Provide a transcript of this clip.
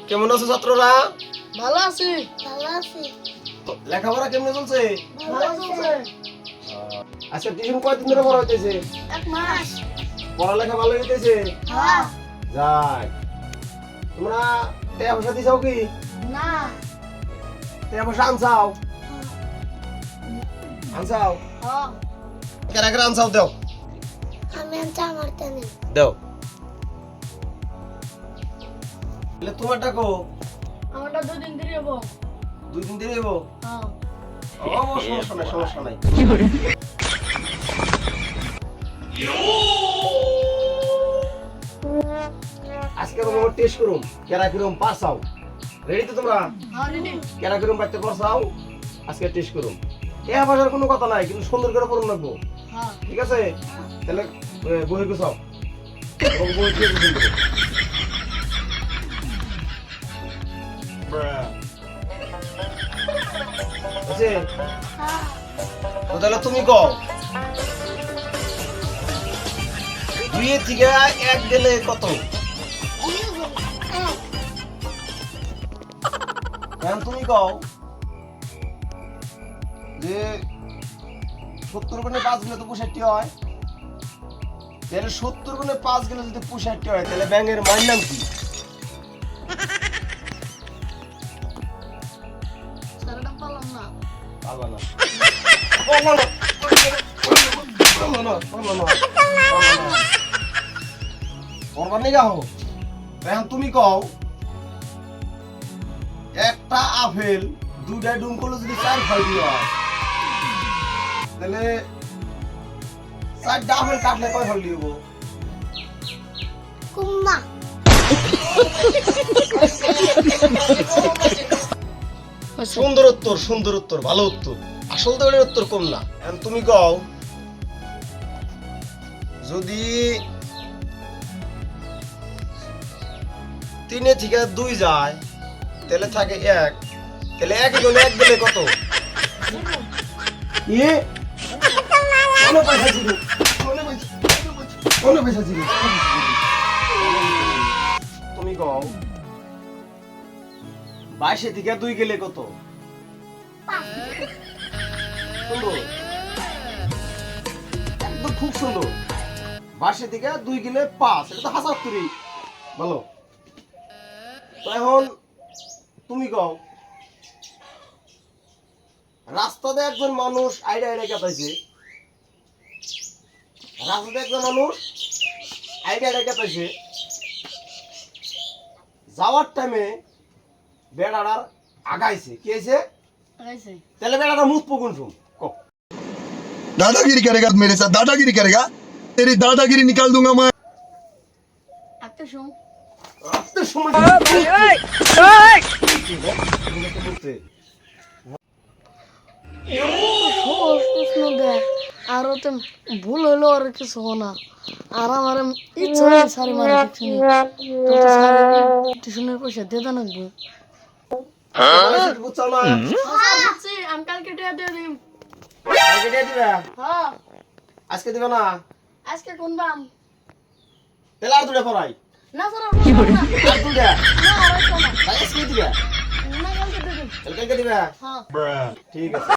কেমন আছো ছাত্ররা? ভালো আছি। লেখাপড়া কেমন চলছে? ভালো চলছে। আচ্ছা, টিউশন কয়দিন ধরে পড়া হইতেছে? এক মাস। পড়ালেখা ভালো হইতেছে? হ্যাঁ। যাই, তোমরা টাকা পয়সা দিছাও কি? না। টাকা পয়সা আনছাও? আনছাও? হ্যাঁ। কেরা কেরা আনছাও দাও। আমি আনতে আমার তেনে। দাও। এলে তোমার টাকো আমারটা 2 দিন ধরে হবো। 2 দিন দেরি হবো? হ্যাঁ। সমস্যা নাই, সমস্যা নাই। আজকে তোমার টেস্ট করুম, কেরা কিরম পাস আও। রেডি তো তোমরা? হ্যাঁ রেডি। কেরা কিরম পাইতে পারছাও আজকে টেস্ট করুম। এ ভাষার কোনো কথা নাই, কিন্তু সুন্দর করে পড়ুন লাগবো, হ্যাঁ। ঠিক আছে? তাহলে বই গুছাও, বই দিয়ে দিন। আছে হ্যাঁ। তো তাহলে তুমি কও, 2 থেকে 1 গেলে কত? এখন তুমি কও যে 70 গুণে 5 গেলে তো 65 হয়। তাহলে 70 গুণে 5 গেলে যদি 65 হয়, তাহলে ব্যাঙের মায়ের নাম কি? স্যারটা পারলাম না। পারবা না? পড়বার নিগা হো। এখন তুমি কও, একটা আপেল 2টা ডুম করলে যদি 4 ফল হয়, তাহলে 4টা আপেল কাটলে কয় ফল দিব? কুম্মা। সুন্দর উত্তর, সুন্দর উত্তর, ভালো উত্তর। আসল তো এর উত্তর কম না। এখন তুমি কও, যদি 3 থেকে 2 যায়, তাহলে থাকে 1, তাহলে 1 গুণে 1 গেলে কত? তুমি কও, 22 থেকে 2 গেলে কত? সুন্দর, একদম খুব সুন্দর। 22 থেকে 2 গেলে 5, এটা তো হাসাত্তরই। বলো তো। এখন তুমি কও, রাস্তাতে একজন মানুষ আইডা আইডা কাটাইছে, রাস্তাতে একজন মানুষ আইডা আইডা কাটাইছে, যাওয়ার টাইমে বেড়াটার আগাইছে, কি হয়েছে? আইছে। তাহলে বেড়াটা মুখ পকুন শুন। दादागिरी करेगा मेरे साथ, दादागिरी करेगा, तेरी दादागिरी निकाल दूंगा मैं। আত্তে শুন। সহজ প্রশ্ন দেয় আর ওতে ভুল হইলো আর কিছু হো না। আর আমার ইচ্ছা নেই সারি মারা টিউশনের পয়সা দিয়ে দেন লাগবে। বুঝছো না? আমি কালকে টাকা দিয়ে দিম। আজকে দিয়ে দিবা? হ্যাঁ। আজকে দিবা না? আজকে কোন বাম? তাহলে আর 2টা পড়াই। না স্যার আর 2টা। আর 2টা? না আর একটা না। তাই আজকে দিবা? না কালকে দিয়ে দিম। কালকে দিবা? হ্যাঁ। ঠিক আছে।